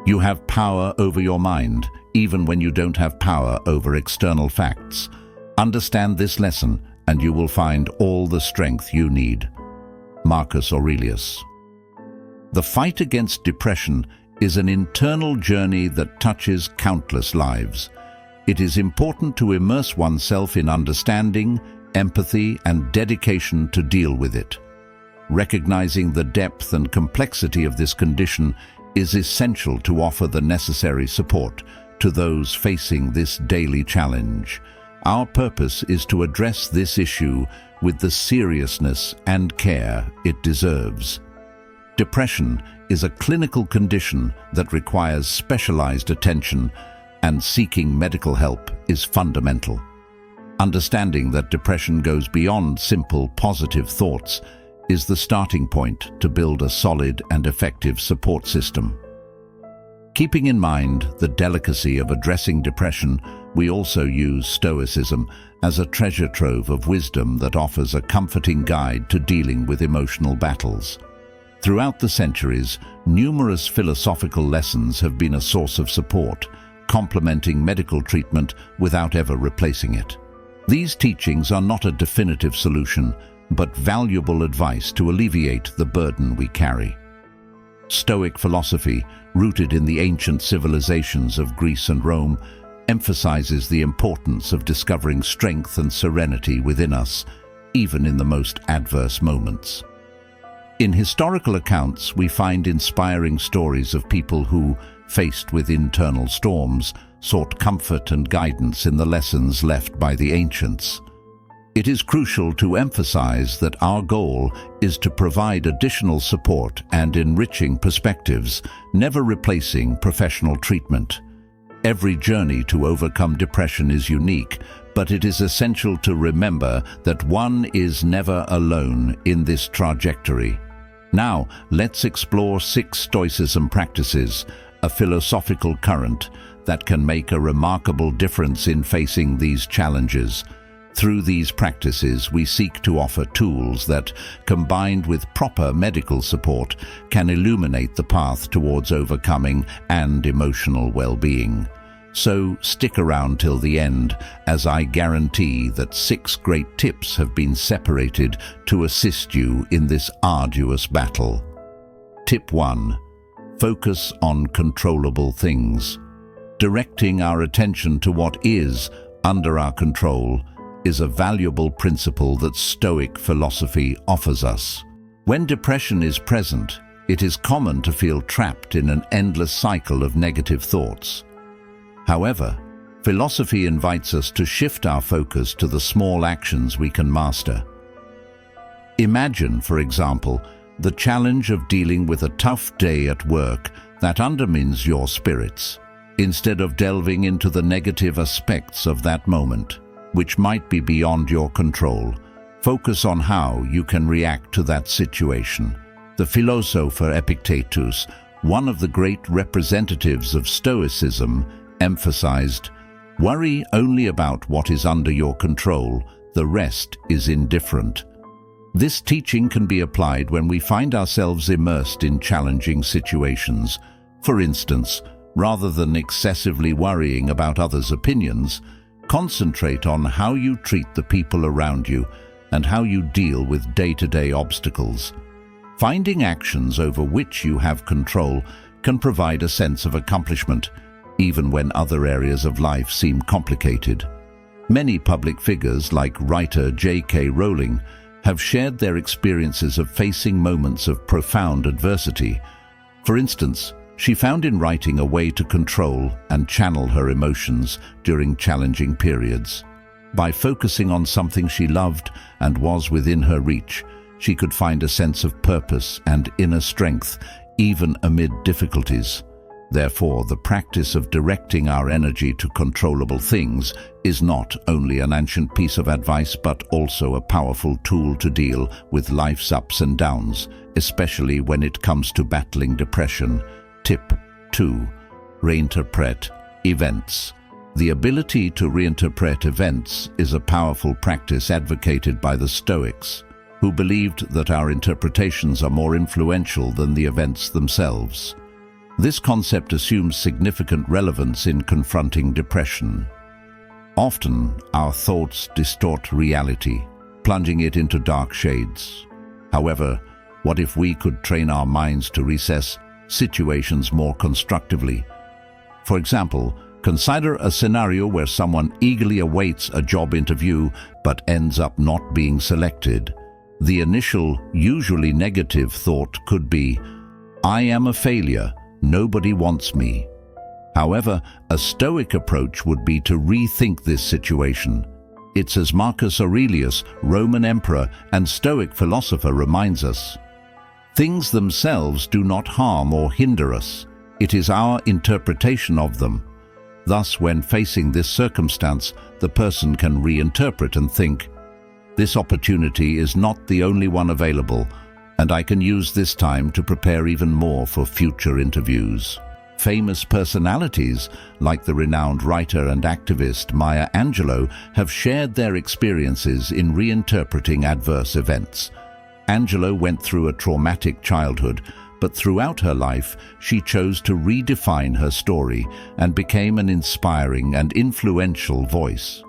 You have power over your mind, even when you don't have power over external facts. Understand this lesson, and you will find all the strength you need. Marcus Aurelius. The fight against depression is an internal journey that touches countless lives. It is important to immerse oneself in understanding, empathy, and dedication to deal with it. Recognizing the depth and complexity of this condition is essential to offer the necessary support to those facing this daily challenge. Our purpose is to address this issue with the seriousness and care it deserves. Depression is a clinical condition that requires specialized attention, and seeking medical help is fundamental. Understanding that depression goes beyond simple positive thoughts is the starting point to build a solid and effective support system. Keeping in mind the delicacy of addressing depression, we also use Stoicism as a treasure trove of wisdom that offers a comforting guide to dealing with emotional battles. Throughout the centuries, numerous philosophical lessons have been a source of support, complementing medical treatment without ever replacing it. These teachings are not a definitive solution, but valuable advice to alleviate the burden we carry. Stoic philosophy, rooted in the ancient civilizations of Greece and Rome, emphasizes the importance of discovering strength and serenity within us, even in the most adverse moments. In historical accounts, we find inspiring stories of people who, faced with internal storms, sought comfort and guidance in the lessons left by the ancients. It is crucial to emphasize that our goal is to provide additional support and enriching perspectives, never replacing professional treatment. Every journey to overcome depression is unique, but it is essential to remember that one is never alone in this trajectory. Now, let's explore 6 Stoicism practices, a philosophical current that can make a remarkable difference in facing these challenges. Through these practices, we seek to offer tools that, combined with proper medical support, can illuminate the path towards overcoming and emotional well-being. So stick around till the end, as I guarantee that 6 great tips have been separated to assist you in this arduous battle. Tip 1. Focus on controllable things. Directing our attention to what is under our control is a valuable principle that Stoic philosophy offers us. When depression is present, it is common to feel trapped in an endless cycle of negative thoughts. However, philosophy invites us to shift our focus to the small actions we can master. Imagine, for example, the challenge of dealing with a tough day at work that undermines your spirits. Instead of delving into the negative aspects of that moment, which might be beyond your control, focus on how you can react to that situation. The philosopher Epictetus, one of the great representatives of Stoicism, emphasized, "Worry only about what is under your control, the rest is indifferent." This teaching can be applied when we find ourselves immersed in challenging situations. For instance, rather than excessively worrying about others' opinions, concentrate on how you treat the people around you and how you deal with day-to-day obstacles. Finding actions over which you have control can provide a sense of accomplishment, even when other areas of life seem complicated. Many public figures like writer J.K. Rowling have shared their experiences of facing moments of profound adversity. For instance, she found in writing a way to control and channel her emotions during challenging periods. By focusing on something she loved and was within her reach, she could find a sense of purpose and inner strength, even amid difficulties. Therefore, the practice of directing our energy to controllable things is not only an ancient piece of advice, but also a powerful tool to deal with life's ups and downs, especially when it comes to battling depression. Tip 2. Reinterpret events. The ability to reinterpret events is a powerful practice advocated by the Stoics, who believed that our interpretations are more influential than the events themselves. This concept assumes significant relevance in confronting depression. Often, our thoughts distort reality, plunging it into dark shades. However, what if we could train our minds to recess situations more constructively? For example, consider a scenario where someone eagerly awaits a job interview but ends up not being selected. The initial, usually negative thought could be, "I am a failure, nobody wants me." However, a Stoic approach would be to rethink this situation. It's as Marcus Aurelius, Roman emperor and Stoic philosopher, reminds us. Things themselves do not harm or hinder us. It is our interpretation of them. Thus, when facing this circumstance, the person can reinterpret and think, "This opportunity is not the only one available, and I can use this time to prepare even more for future interviews." Famous personalities, like the renowned writer and activist Maya Angelou, have shared their experiences in reinterpreting adverse events. Angelou went through a traumatic childhood, but throughout her life, she chose to redefine her story and became an inspiring and influential voice.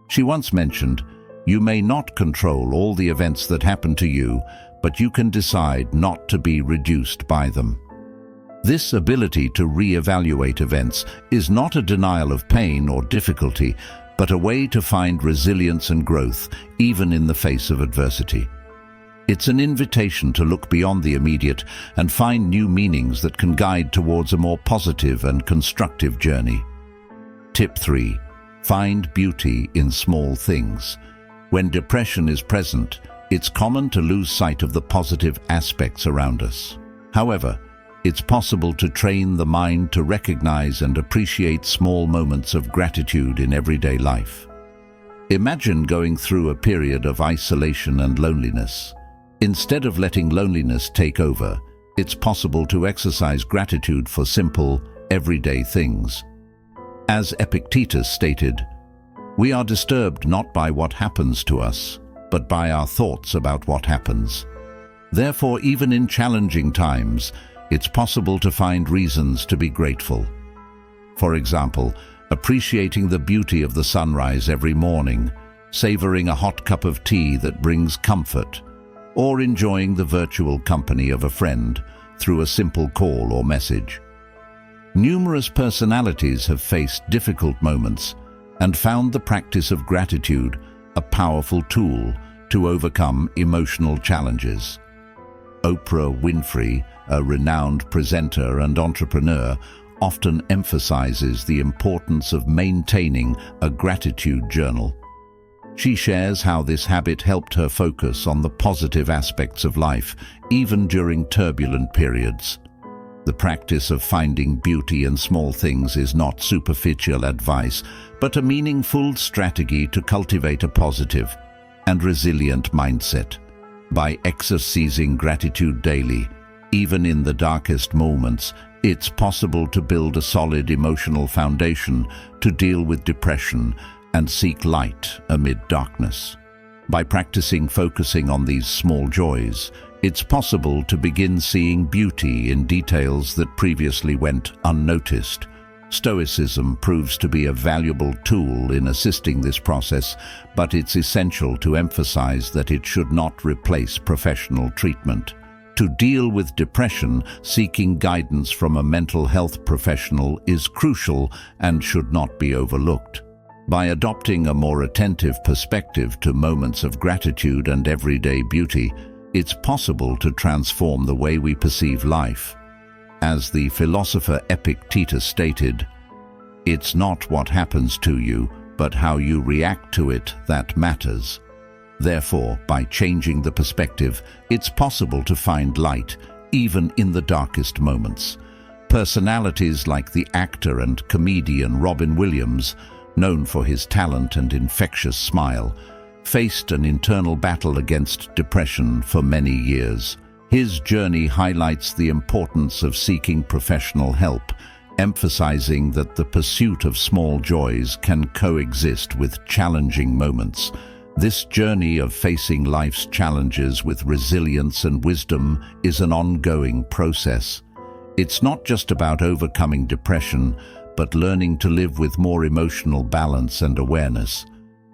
She once mentioned, "You may not control all the events that happen to you, but you can decide not to be reduced by them." This ability to re-evaluate events is not a denial of pain or difficulty, but a way to find resilience and growth, even in the face of adversity. It's an invitation to look beyond the immediate and find new meanings that can guide towards a more positive and constructive journey. Tip 3. Find beauty in small things. When depression is present, it's common to lose sight of the positive aspects around us. However, it's possible to train the mind to recognize and appreciate small moments of gratitude in everyday life. Imagine going through a period of isolation and loneliness. Instead of letting loneliness take over, it's possible to exercise gratitude for simple, everyday things. As Epictetus stated, "We are disturbed not by what happens to us, but by our thoughts about what happens." Therefore, even in challenging times, it's possible to find reasons to be grateful. For example, appreciating the beauty of the sunrise every morning, savoring a hot cup of tea that brings comfort, or enjoying the virtual company of a friend through a simple call or message. Numerous personalities have faced difficult moments and found the practice of gratitude a powerful tool to overcome emotional challenges. Oprah Winfrey, a renowned presenter and entrepreneur, often emphasizes the importance of maintaining a gratitude journal. She shares how this habit helped her focus on the positive aspects of life, even during turbulent periods. The practice of finding beauty in small things is not superficial advice, but a meaningful strategy to cultivate a positive and resilient mindset. By exercising gratitude daily, even in the darkest moments, it's possible to build a solid emotional foundation to deal with depression and seek light amid darkness. By practicing focusing on these small joys, it's possible to begin seeing beauty in details that previously went unnoticed. Stoicism proves to be a valuable tool in assisting this process, but it's essential to emphasize that it should not replace professional treatment. To deal with depression, seeking guidance from a mental health professional is crucial and should not be overlooked. By adopting a more attentive perspective to moments of gratitude and everyday beauty, it's possible to transform the way we perceive life. As the philosopher Epictetus stated, "It's not what happens to you, but how you react to it that matters." Therefore, by changing the perspective, it's possible to find light, even in the darkest moments. Personalities like the actor and comedian Robin Williams, known for his talent and infectious smile, faced an internal battle against depression for many years. His journey highlights the importance of seeking professional help, emphasizing that the pursuit of small joys can coexist with challenging moments. This journey of facing life's challenges with resilience and wisdom is an ongoing process. It's not just about overcoming depression, but learning to live with more emotional balance and awareness.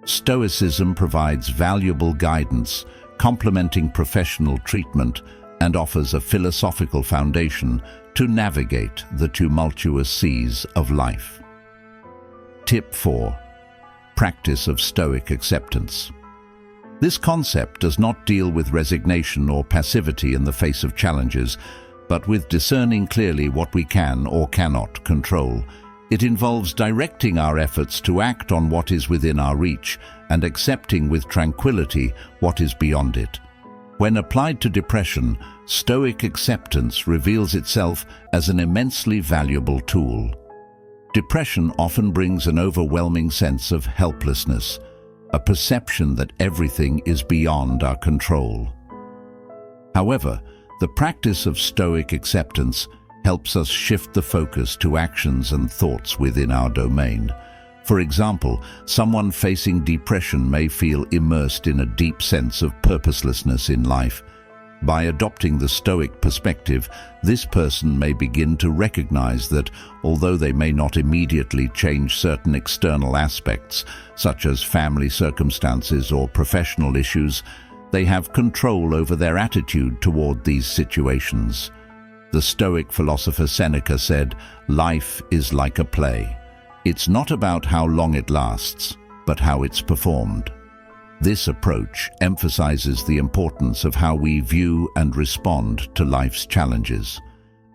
Stoicism provides valuable guidance, complementing professional treatment, and offers a philosophical foundation to navigate the tumultuous seas of life. Tip 4. Practice of Stoic acceptance. This concept does not deal with resignation or passivity in the face of challenges, but with discerning clearly what we can or cannot control. It involves directing our efforts to act on what is within our reach and accepting with tranquility what is beyond it. When applied to depression, Stoic acceptance reveals itself as an immensely valuable tool. Depression often brings an overwhelming sense of helplessness, a perception that everything is beyond our control. However, the practice of Stoic acceptance helps us shift the focus to actions and thoughts within our domain. For example, someone facing depression may feel immersed in a deep sense of purposelessness in life. By adopting the Stoic perspective, this person may begin to recognize that, although they may not immediately change certain external aspects, such as family circumstances or professional issues, they have control over their attitude toward these situations. The Stoic philosopher Seneca said, "Life is like a play. It's not about how long it lasts, but how it's performed." This approach emphasizes the importance of how we view and respond to life's challenges.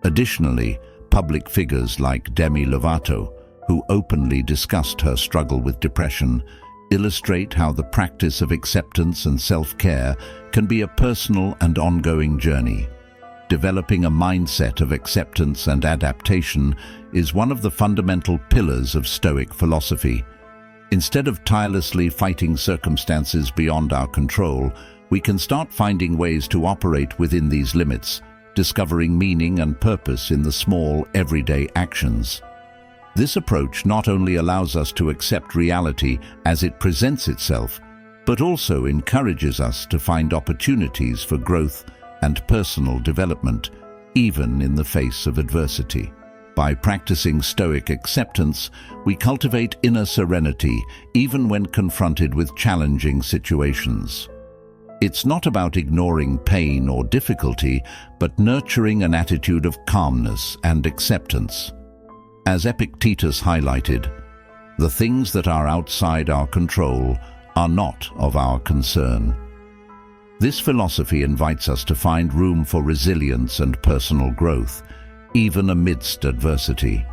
Additionally, public figures like Demi Lovato, who openly discussed her struggle with depression, illustrate how the practice of acceptance and self-care can be a personal and ongoing journey. Developing a mindset of acceptance and adaptation is one of the fundamental pillars of Stoic philosophy. Instead of tirelessly fighting circumstances beyond our control, we can start finding ways to operate within these limits, discovering meaning and purpose in the small, everyday actions. This approach not only allows us to accept reality as it presents itself, but also encourages us to find opportunities for growth and personal development, even in the face of adversity. By practicing Stoic acceptance, we cultivate inner serenity even when confronted with challenging situations. It's not about ignoring pain or difficulty, but nurturing an attitude of calmness and acceptance. As Epictetus highlighted, the things that are outside our control are not of our concern. This philosophy invites us to find room for resilience and personal growth, even amidst adversity.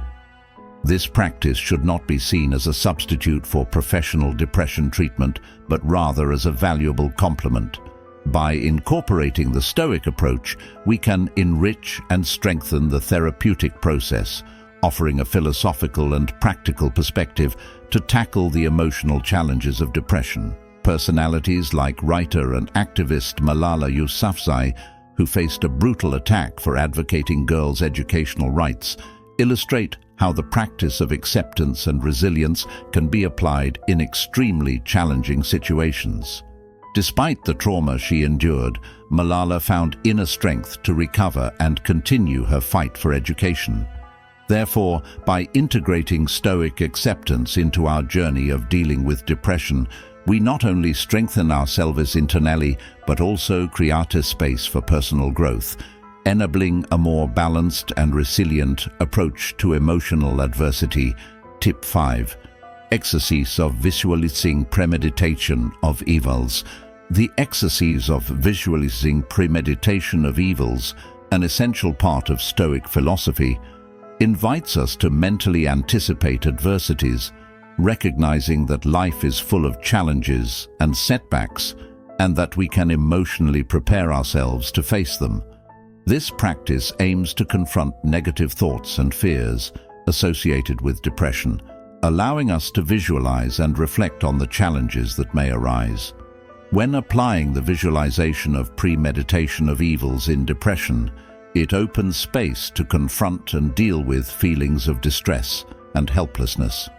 This practice should not be seen as a substitute for professional depression treatment, but rather as a valuable complement. By incorporating the Stoic approach, we can enrich and strengthen the therapeutic process, offering a philosophical and practical perspective to tackle the emotional challenges of depression. Personalities like writer and activist Malala Yousafzai, who faced a brutal attack for advocating girls' educational rights, illustrate how the practice of acceptance and resilience can be applied in extremely challenging situations. Despite the trauma she endured, Malala found inner strength to recover and continue her fight for education. Therefore, by integrating Stoic acceptance into our journey of dealing with depression, we not only strengthen ourselves internally, but also create a space for personal growth, enabling a more balanced and resilient approach to emotional adversity. Tip 5. Exercise of visualizing premeditation of evils. The exercise of visualizing premeditation of evils, an essential part of Stoic philosophy, invites us to mentally anticipate adversities, recognizing that life is full of challenges and setbacks, and that we can emotionally prepare ourselves to face them. This practice aims to confront negative thoughts and fears associated with depression, allowing us to visualize and reflect on the challenges that may arise. When applying the visualization of premeditation of evils in depression, it opens space to confront and deal with feelings of distress and helplessness.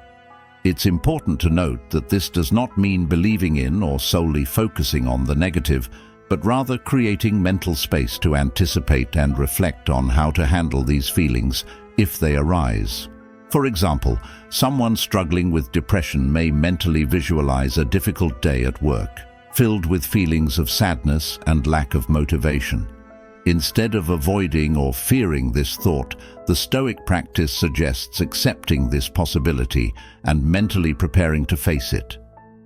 It's important to note that this does not mean believing in or solely focusing on the negative, but rather creating mental space to anticipate and reflect on how to handle these feelings if they arise. For example, someone struggling with depression may mentally visualize a difficult day at work, filled with feelings of sadness and lack of motivation. Instead of avoiding or fearing this thought, the Stoic practice suggests accepting this possibility and mentally preparing to face it.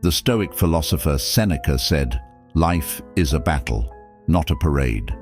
The Stoic philosopher Seneca said, "Life is a battle, not a parade."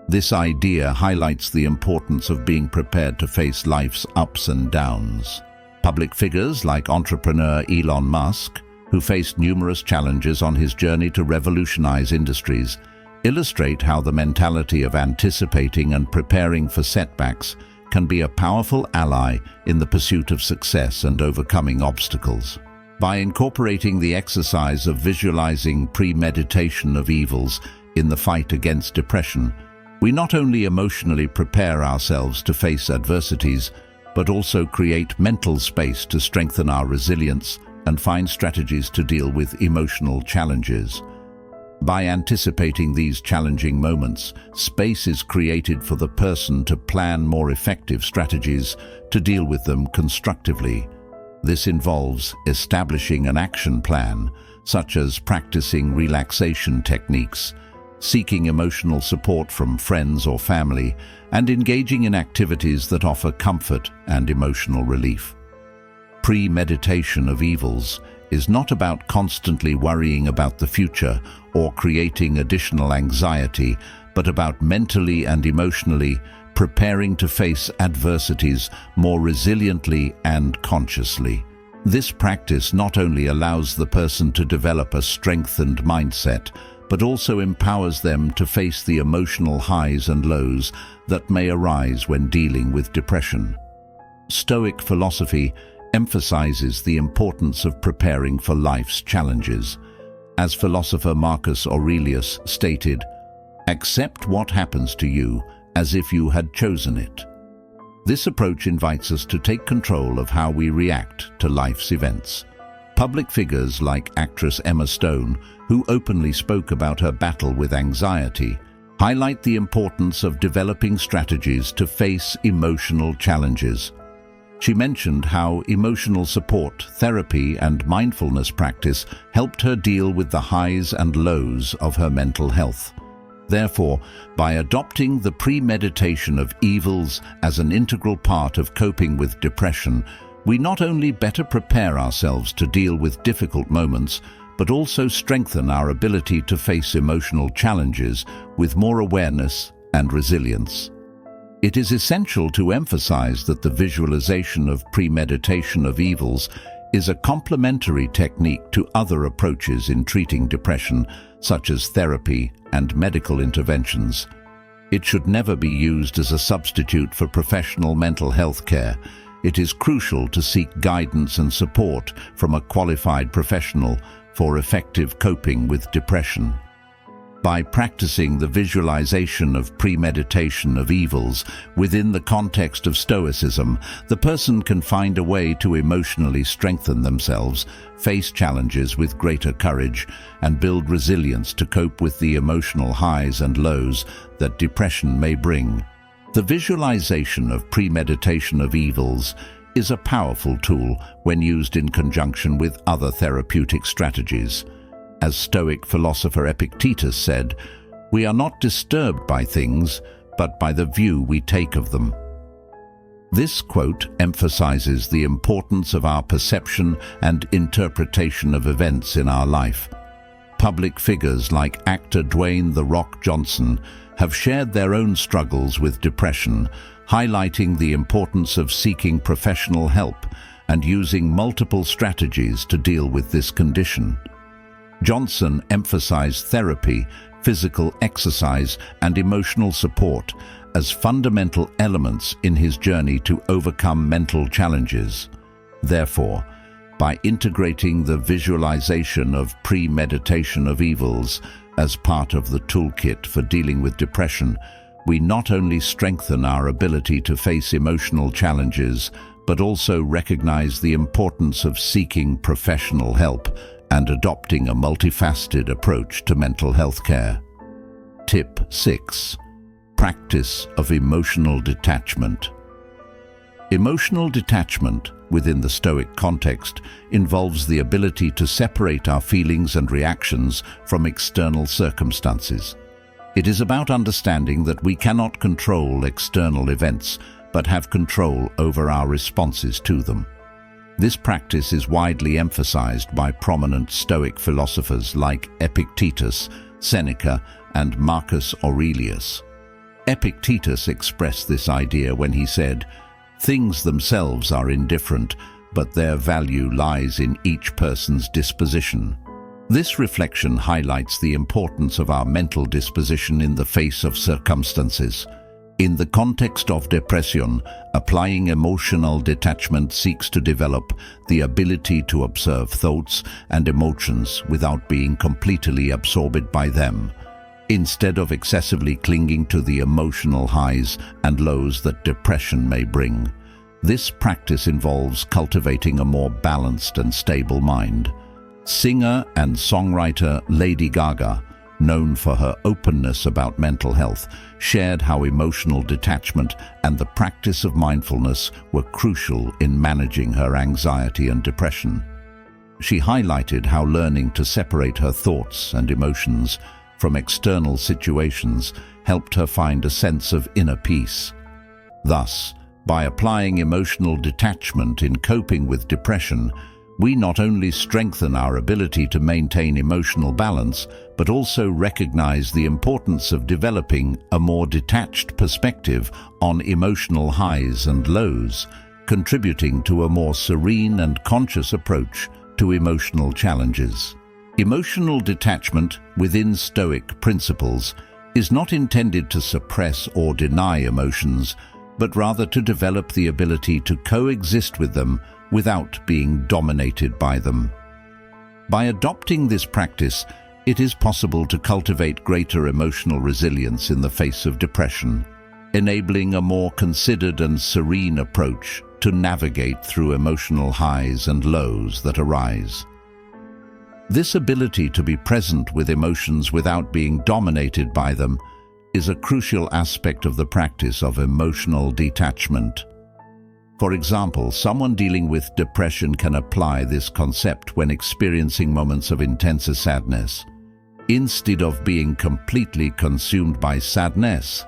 This idea highlights the importance of being prepared to face life's ups and downs. Public figures like entrepreneur Elon Musk, who faced numerous challenges on his journey to revolutionize industries, illustrate how the mentality of anticipating and preparing for setbacks can be a powerful ally in the pursuit of success and overcoming obstacles. By incorporating the exercise of visualizing premeditation of evils in the fight against depression, we not only emotionally prepare ourselves to face adversities, but also create mental space to strengthen our resilience and find strategies to deal with emotional challenges. By anticipating these challenging moments, space is created for the person to plan more effective strategies to deal with them constructively. This involves establishing an action plan, such as practicing relaxation techniques, seeking emotional support from friends or family, and engaging in activities that offer comfort and emotional relief. Premeditation of evils is not about constantly worrying about the future or creating additional anxiety, but about mentally and emotionally preparing to face adversities more resiliently and consciously. This practice not only allows the person to develop a strengthened mindset, but also empowers them to face the emotional highs and lows that may arise when dealing with depression. Stoic philosophy emphasizes the importance of preparing for life's challenges. As philosopher Marcus Aurelius stated, "Accept what happens to you as if you had chosen it." This approach invites us to take control of how we react to life's events. Public figures like actress Emma Stone, who openly spoke about her battle with anxiety, highlight the importance of developing strategies to face emotional challenges. She mentioned how emotional support, therapy, and mindfulness practice helped her deal with the highs and lows of her mental health. Therefore, by adopting the premeditation of evils as an integral part of coping with depression, we not only better prepare ourselves to deal with difficult moments, but also strengthen our ability to face emotional challenges with more awareness and resilience. It is essential to emphasize that the visualization of premeditation of evils is a complementary technique to other approaches in treating depression, such as therapy and medical interventions. It should never be used as a substitute for professional mental health care. It is crucial to seek guidance and support from a qualified professional for effective coping with depression. By practicing the visualization of premeditation of evils within the context of Stoicism, the person can find a way to emotionally strengthen themselves, face challenges with greater courage, and build resilience to cope with the emotional highs and lows that depression may bring. The visualization of premeditation of evils is a powerful tool when used in conjunction with other therapeutic strategies. As Stoic philosopher Epictetus said, "We are not disturbed by things, but by the view we take of them." This quote emphasizes the importance of our perception and interpretation of events in our life. Public figures like actor Dwayne "The Rock" Johnson have shared their own struggles with depression, highlighting the importance of seeking professional help and using multiple strategies to deal with this condition. Johnson emphasized therapy, physical exercise, and emotional support as fundamental elements in his journey to overcome mental challenges. Therefore, by integrating the visualization of premeditation of evils as part of the toolkit for dealing with depression, we not only strengthen our ability to face emotional challenges, but also recognize the importance of seeking professional help and adopting a multifaceted approach to mental health care. Tip 6. Practice of emotional detachment. Emotional detachment, within the Stoic context, involves the ability to separate our feelings and reactions from external circumstances. It is about understanding that we cannot control external events, but have control over our responses to them. This practice is widely emphasized by prominent Stoic philosophers like Epictetus, Seneca, and Marcus Aurelius. Epictetus expressed this idea when he said, "Things themselves are indifferent, but their value lies in each person's disposition." This reflection highlights the importance of our mental disposition in the face of circumstances. In the context of depression, applying emotional detachment seeks to develop the ability to observe thoughts and emotions without being completely absorbed by them, instead of excessively clinging to the emotional highs and lows that depression may bring. This practice involves cultivating a more balanced and stable mind. Singer and songwriter Lady Gaga, known for her openness about mental health, shared how emotional detachment and the practice of mindfulness were crucial in managing her anxiety and depression. She highlighted how learning to separate her thoughts and emotions from external situations helped her find a sense of inner peace. Thus, by applying emotional detachment in coping with depression, we not only strengthen our ability to maintain emotional balance, but also recognize the importance of developing a more detached perspective on emotional highs and lows, contributing to a more serene and conscious approach to emotional challenges. Emotional detachment within Stoic principles is not intended to suppress or deny emotions, but rather to develop the ability to coexist with them without being dominated by them. By adopting this practice, it is possible to cultivate greater emotional resilience in the face of depression, enabling a more considered and serene approach to navigate through emotional highs and lows that arise. This ability to be present with emotions without being dominated by them is a crucial aspect of the practice of emotional detachment. For example, someone dealing with depression can apply this concept when experiencing moments of intense sadness. Instead of being completely consumed by sadness,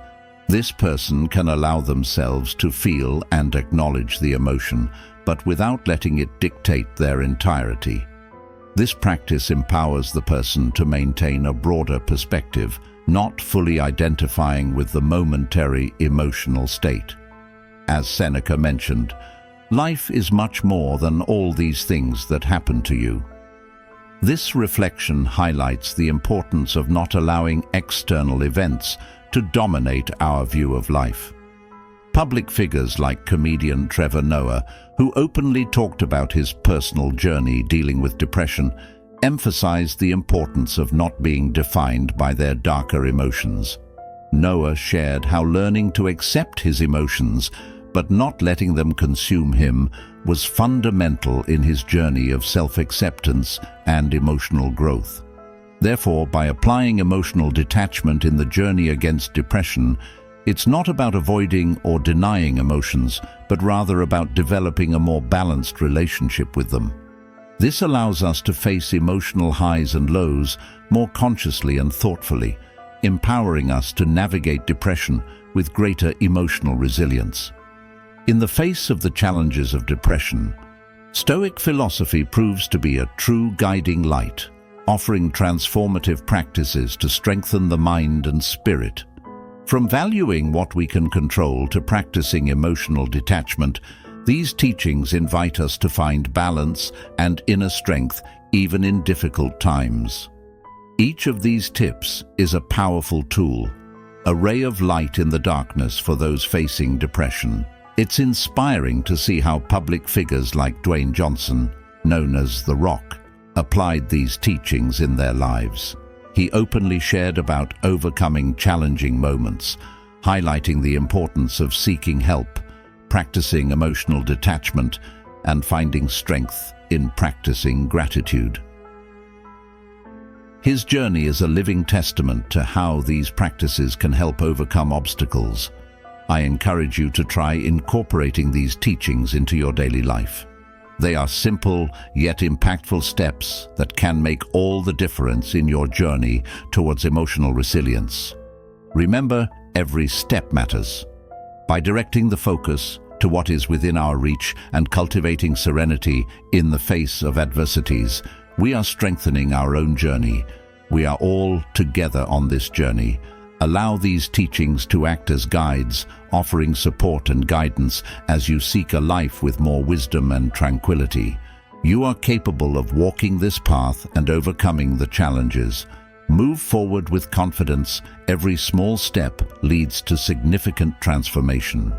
this person can allow themselves to feel and acknowledge the emotion, but without letting it dictate their entirety. This practice empowers the person to maintain a broader perspective, not fully identifying with the momentary emotional state. As Seneca mentioned, life is much more than all these things that happen to you. This reflection highlights the importance of not allowing external events to dominate our view of life. Public figures like comedian Trevor Noah, who openly talked about his personal journey dealing with depression, emphasized the importance of not being defined by their darker emotions. Noah shared how learning to accept his emotions, but not letting them consume him, was fundamental in his journey of self-acceptance and emotional growth. Therefore, by applying emotional detachment in the journey against depression, it's not about avoiding or denying emotions, but rather about developing a more balanced relationship with them. This allows us to face emotional highs and lows more consciously and thoughtfully, empowering us to navigate depression with greater emotional resilience. In the face of the challenges of depression, Stoic philosophy proves to be a true guiding light, offering transformative practices to strengthen the mind and spirit. From valuing what we can control to practicing emotional detachment, these teachings invite us to find balance and inner strength even in difficult times. Each of these tips is a powerful tool, a ray of light in the darkness for those facing depression. It's inspiring to see how public figures like Dwayne Johnson, known as The Rock, applied these teachings in their lives. He openly shared about overcoming challenging moments, highlighting the importance of seeking help, practicing emotional detachment, and finding strength in practicing gratitude. His journey is a living testament to how these practices can help overcome obstacles. I encourage you to try incorporating these teachings into your daily life. They are simple yet impactful steps that can make all the difference in your journey towards emotional resilience. Remember, every step matters. By directing the focus to what is within our reach and cultivating serenity in the face of adversities, we are strengthening our own journey. We are all together on this journey. Allow these teachings to act as guides, offering support and guidance as you seek a life with more wisdom and tranquility. You are capable of walking this path and overcoming the challenges. Move forward with confidence. Every small step leads to significant transformation.